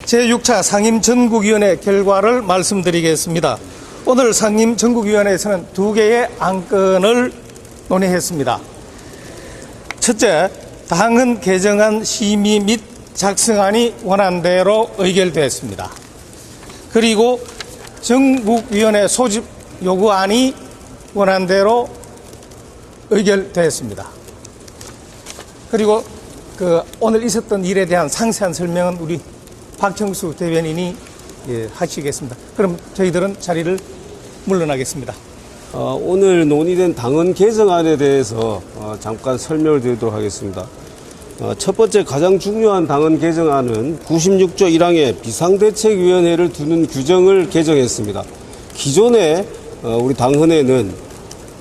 제6차 상임전국위원회 결과를 말씀드리겠습니다. 오늘 상임전국위원회에서는 두 개의 안건을 논의했습니다. 첫째, 당헌 개정안 심의 및 작성안이 원안대로 의결되었습니다. 그리고 전국위원회 소집 요구안이 원안대로 의결되었습니다. 그리고 오늘 있었던 일에 대한 상세한 설명은 우리 박형수 대변인이 하시겠습니다. 그럼 저희들은 자리를 물러나겠습니다. 오늘 논의된 당헌 개정안에 대해서 잠깐 설명을 드리도록 하겠습니다. 첫 번째 가장 중요한 당헌 개정안은 96조 1항에 비상대책위원회를 두는 규정을 개정했습니다. 기존에 우리 당헌에는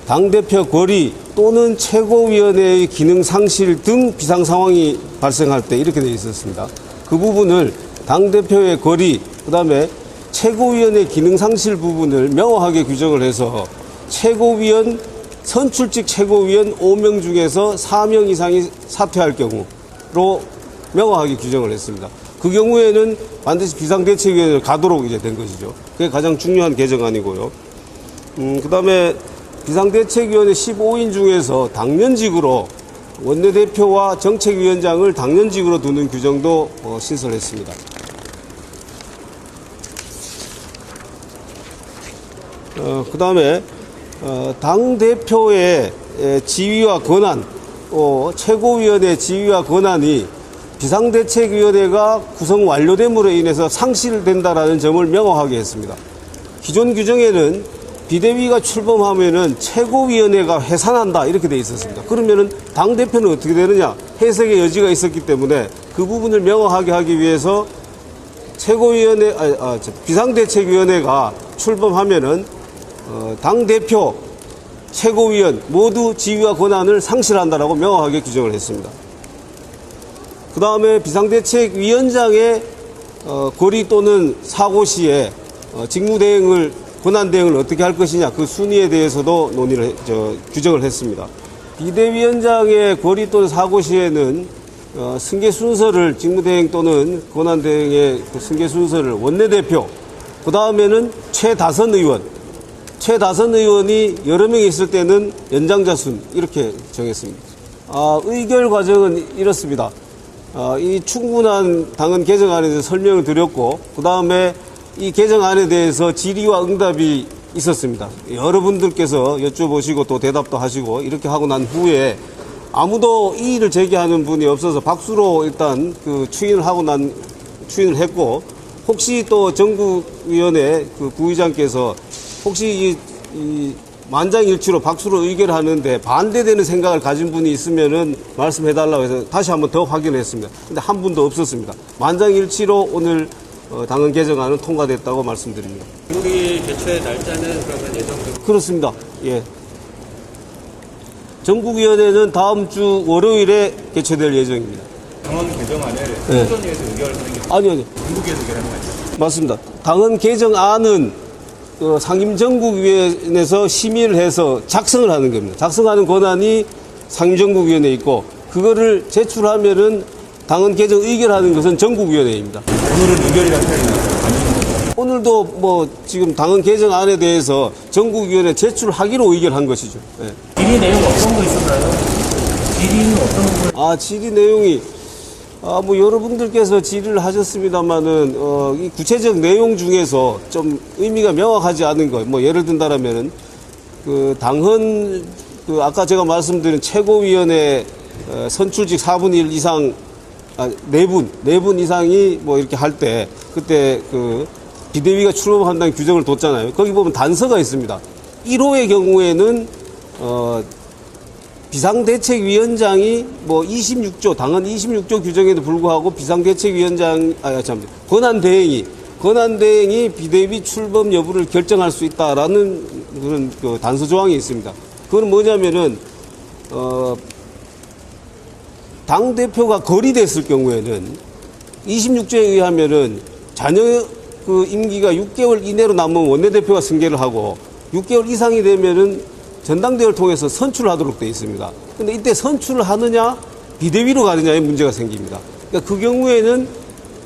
당대표 거리 또는 최고위원회의 기능 상실 등 비상 상황이 발생할 때 이렇게 되어 있었습니다. 그 부분을 당대표의 거리, 그 다음에 최고위원회 기능 상실 부분을 명확하게 규정을 해서 최고위원, 선출직 최고위원 5명 중에서 4명 이상이 사퇴할 경우로 명확하게 규정을 했습니다. 그 경우에는 반드시 비상대책위원회를 가도록 이제 된 것이죠. 그게 가장 중요한 개정안이고요. 그 다음에 비상대책위원회 15인 중에서 당연직으로 원내대표와 정책위원장을 당연직으로 두는 규정도 신설했습니다. 그 다음에 당대표의 지위와 권한, 최고위원회 지위와 권한이 비상대책위원회가 구성 완료됨으로 인해서 상실된다라는 점을 명확하게 했습니다. 기존 규정에는 비대위가 출범하면은 최고위원회가 해산한다 이렇게 돼 있었습니다. 그러면은 당대표는 어떻게 되느냐? 해석의 여지가 있었기 때문에 그 부분을 명확하게 하기 위해서 비상대책위원회가 출범하면은 당대표, 최고위원 모두 지위와 권한을 상실한다라고 명확하게 규정을 했습니다. 그 다음에 비상대책위원장의 거리 또는 사고 시에 권한대행을 어떻게 할 것이냐 그 순위에 대해서도 규정을 했습니다. 비대위원장의 거리 또는 사고 시에는 승계 순서를 직무대행 또는 권한대행의 승계 순서를 원내대표, 그 다음에는 최다선 의원이 여러 명이 있을 때는 연장자 순 이렇게 정했습니다. 의결 과정은 이렇습니다. 이 충분한 당헌 개정안에 대해서 설명을 드렸고 그 다음에 이 개정안에 대해서 질의와 응답이 있었습니다. 여러분들께서 여쭤보시고 또 대답도 하시고 이렇게 하고 난 후에 아무도 이의를 제기하는 분이 없어서 박수로 일단 추인을 했고 혹시 또 전국위원회 부의장께서 혹시 이 만장일치로 박수로 의결하는데 반대되는 생각을 가진 분이 있으면은 말씀해달라고 해서 다시 한번 더 확인했습니다. 근데 한 분도 없었습니다. 만장일치로 오늘 당헌 개정안은 통과됐다고 말씀드립니다. 전국위 개최 날짜는 그러면 예정되고? 그렇습니다. 예. 전국위원회는 다음 주 월요일에 개최될 예정입니다. 당헌 개정안을 총선위에서 의결하는 게 아니요. 전국위에서 의결하는 거 아니죠? 맞습니다. 당헌 개정안은 상임전국위원회에서 심의를 해서 작성을 하는 겁니다. 작성하는 권한이 상임전국위원회에 있고 그거를 제출하면은 당헌 개정 의결하는 것은 전국위원회입니다. 오늘은 의결이라는 표현이나요? 오늘도 지금 당헌 개정안에 대해서 전국위원회 제출하기로 의결한 것이죠. 네. 질의 내용 어떤 거 있었나요? 질의는 어떤 거? 질의 내용이 여러분들께서 질의를 하셨습니다만은 이 구체적 내용 중에서 좀 의미가 명확하지 않은 것, 예를 든다라면은 당헌 아까 제가 말씀드린 최고위원회 선출직 4분의 1 이상 4분 이상이 이렇게 할 때 그때 비대위가 출범한다는 규정을 뒀잖아요. 거기 보면 단서가 있습니다. 1호의 경우에는 비상대책위원장이 26조 당헌 26조 규정에도 불구하고 권한대행이 비대위 출범 여부를 결정할 수 있다라는 그런 단서 조항이 있습니다. 그건 뭐냐면은 당 대표가 거리됐을 경우에는 26조에 의하면은 자녀 임기가 6개월 이내로 남으면 원내대표가 승계를 하고 6개월 이상이 되면은 전당대회를 통해서 선출하도록 되어 있습니다. 그런데 이때 선출을 하느냐 비대위로 가느냐에 문제가 생깁니다. 그러니까 그 경우에는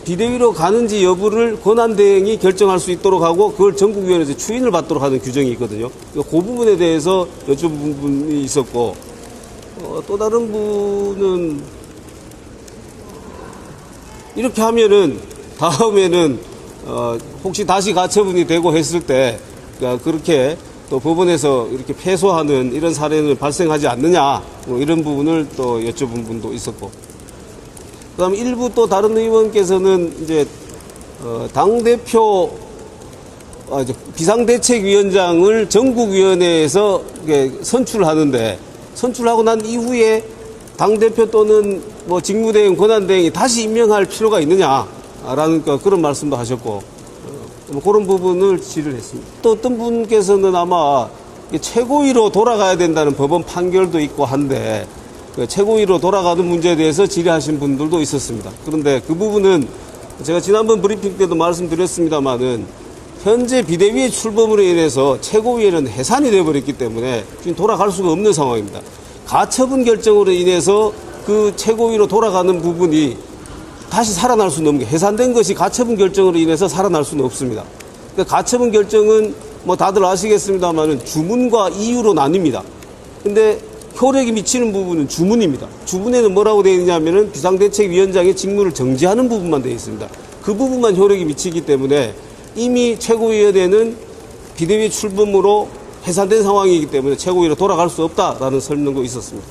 비대위로 가는지 여부를 권한대행이 결정할 수 있도록 하고 그걸 전국위원회에서 추인을 받도록 하는 규정이 있거든요. 그 부분에 대해서 여쭤본 부분이 있었고 또 다른 분은 이렇게 하면은 다음에는 혹시 다시 가처분이 되고 했을 때 그렇게 또 법원에서 이렇게 패소하는 이런 사례는 발생하지 않느냐 뭐 이런 부분을 또 여쭤본 분도 있었고 그다음 일부 또 다른 의원께서는 이제 당대표 비상대책위원장을 전국위원회에서 선출하는데 선출하고 난 이후에 당대표 또는 뭐 직무대행, 권한대행이 다시 임명할 필요가 있느냐라는 그런 말씀도 하셨고 그런 부분을 질의를 했습니다. 또 어떤 분께서는 아마 최고위로 돌아가야 된다는 법원 판결도 있고 한데 최고위로 돌아가는 문제에 대해서 질의하신 분들도 있었습니다. 그런데 그 부분은 제가 지난번 브리핑 때도 말씀드렸습니다만은 현재 비대위의 출범으로 인해서 최고위에는 해산이 되어버렸기 때문에 지금 돌아갈 수가 없는 상황입니다. 가처분 결정으로 인해서 그 최고위로 돌아가는 부분이 다시 살아날 수는 없는 게 해산된 것이 가처분 결정으로 인해서 살아날 수는 없습니다. 그러니까 가처분 결정은 뭐 다들 아시겠습니다만은 주문과 이유로 나뉩니다. 근데 효력이 미치는 부분은 주문입니다. 주문에는 뭐라고 되어 있냐면은 비상대책위원장의 직무를 정지하는 부분만 되어 있습니다. 그 부분만 효력이 미치기 때문에 이미 최고위원회는 비대위 출범으로 해산된 상황이기 때문에 최고위로 돌아갈 수 없다라는 설명도 있었습니다.